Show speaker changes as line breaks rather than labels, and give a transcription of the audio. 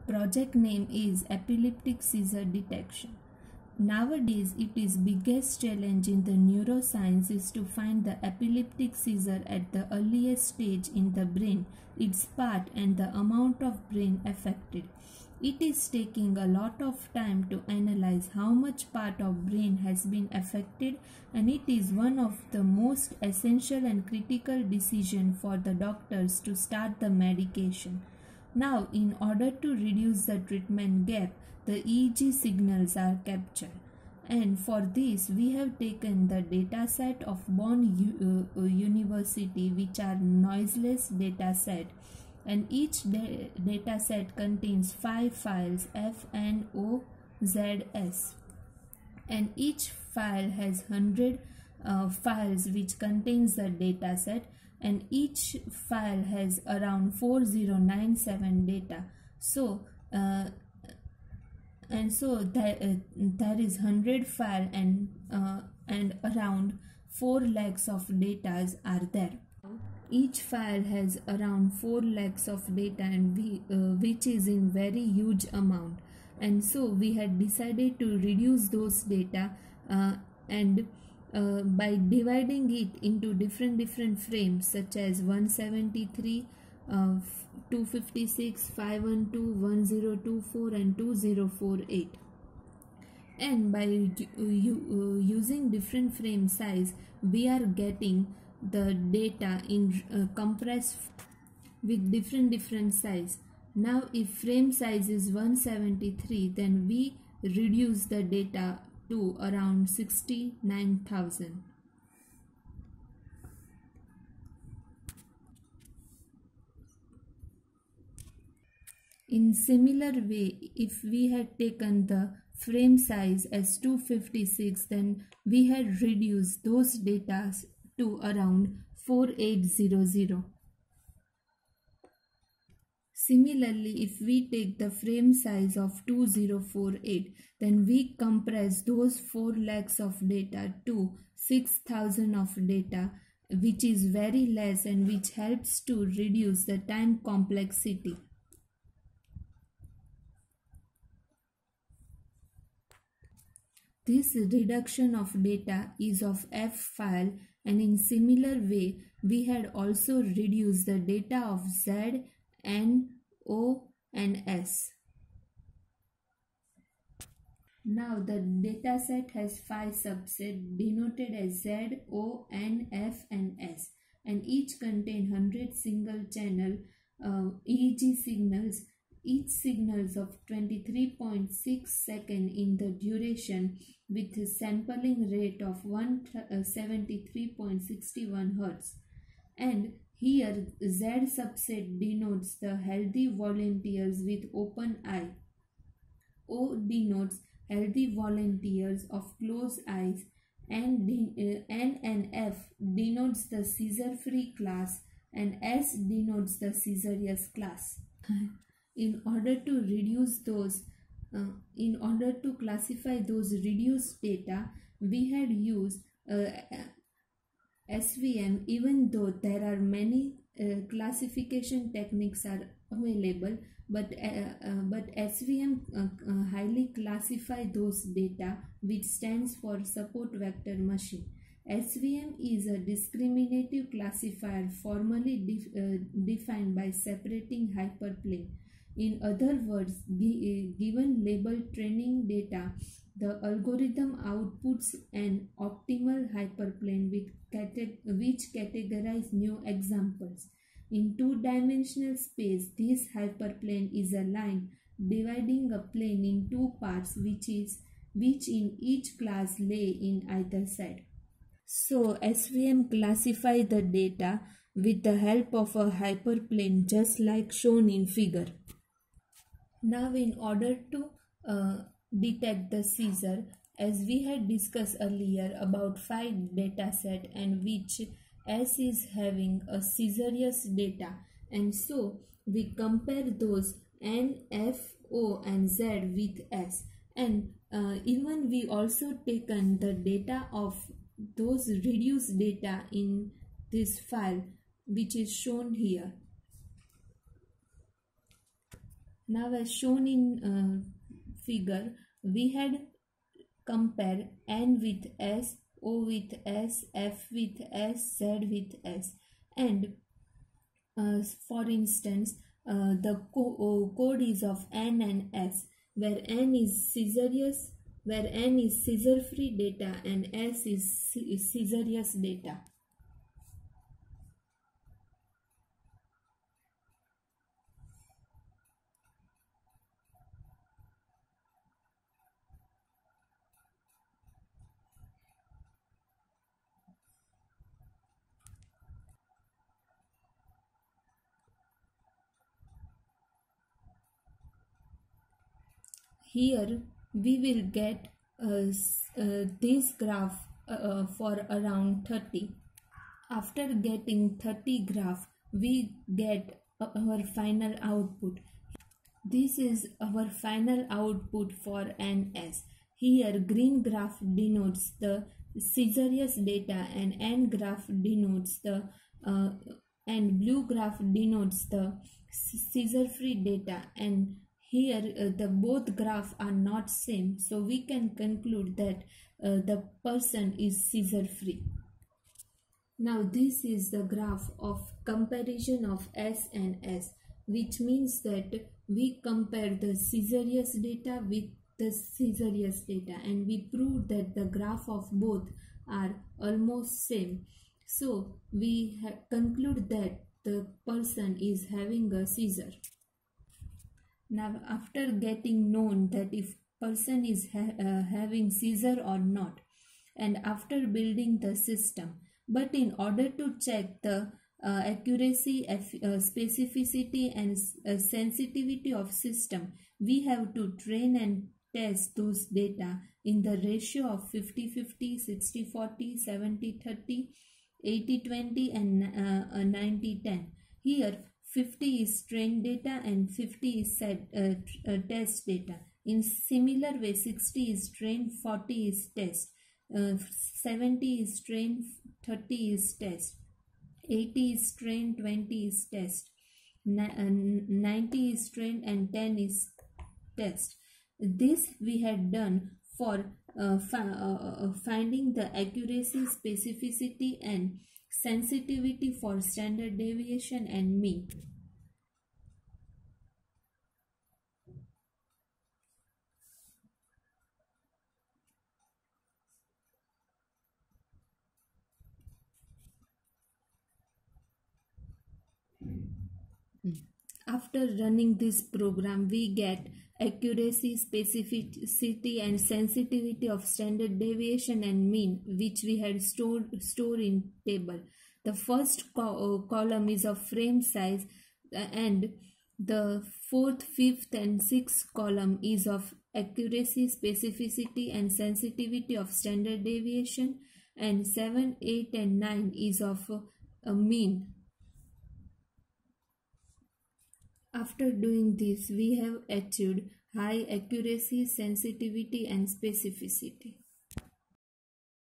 Project name is epileptic seizure detection. Nowadays, it is biggest challenge in the neuroscience is to find the epileptic seizure at the earliest stage in the brain, its part and the amount of brain affected. It is taking a lot of time to analyze how much part of brain has been affected, and it is one of the most essential and critical decision for the doctors to start the medication. Now, in order to reduce the treatment gap, the EEG signals are captured. And for this, we have taken the dataset of Bonn University, which are noiseless dataset. And each dataset contains 5 files F, N, O, Z, S. And each file has 100 files which contains the dataset, and each file has around 4097 data. So there is 100 file and around 4 lakhs of data are there. Each file has around 4 lakhs of data, and which is in very huge amount. And so we had decided to reduce those data by dividing it into different frames such as 173, 256, 512, 1024 and 2048. And by using different frame size, we are getting the data in compressed with different size. Now if frame size is 173, then we reduce the data to around 69,000. In similar way, if we had taken the frame size as 256, then we had reduced those data to around 4800. Similarly, if we take the frame size of 2048, then we compress those 4 lakhs of data to 6,000 of data, which is very less and which helps to reduce the time complexity. This reduction of data is of F file, and in similar way, we had also reduced the data of Z, N, O and S. Now the dataset has 5 subsets denoted as Z, O, N, F and S, and each contain 100 single channel EEG signals, each signals of 23.6 seconds in the duration with a sampling rate of 173.61 Hz. And here Z subset denotes the healthy volunteers with open eye. O denotes healthy volunteers of closed eyes, and N and F denotes the seizure-free class, and S denotes the seizurious class. In order to classify those reduced data, we had used SVM, even though there are many classification techniques are available, but SVM highly classify those data, which stands for support vector machine. SVM is a discriminative classifier formally defined by separating hyperplane. In other words, given labeled training data, the algorithm outputs an optimal hyperplane which categorize new examples. In two-dimensional space, this hyperplane is a line dividing a plane in 2 parts, which in each class lay in either side. So SVM classify the data with the help of a hyperplane, just like shown in figure. Now, in order to detect the seizure, as we had discussed earlier about 5 data set, and which S is having a seizurious data, and so we compare those N, F, O and Z with S, and even we also taken the data of those reduced data in this file, which is shown here. Now as shown in figure, we had compare N with S, O with S, F with S, Z with S, and for instance code is of N and S, where N is seizure, where N is seizure free data and S is seizurious data. Here we will get this graph for around 30. After getting 30 graph, we get our final output. This is our final output for NS. Here green graph denotes the seizurious data and N graph denotes the and blue graph denotes the seizure free data, and here the both graph are not same, so we can conclude that the person is seizure free. Now this is the graph of comparison of S and S, which means that we compare the seizurious data with the seizurious data, and we prove that the graph of both are almost same. So we conclude that the person is having a seizure. Now after getting known that if person is having seizure or not, and after building the system, but in order to check the accuracy, specificity and sensitivity of system, we have to train and test those data in the ratio of 50-50, 60-40, 70-30, 80-20 and 90-10. Here 50 is trained data and 50 is test data. In similar way, 60 is trained, 40 is test, 70 is trained, 30 is test, 80 is trained, 20 is test, 90 is trained and 10 is test. This we had done for finding the accuracy, specificity and sensitivity for standard deviation and mean. After running this program, we get accuracy, specificity and sensitivity of standard deviation and mean, which we had stored in table. The first column is of frame size, and the fourth, fifth and sixth column is of accuracy, specificity and sensitivity of standard deviation, and 7, 8 and 9 is of a mean. After doing this, we have achieved high accuracy, sensitivity and specificity.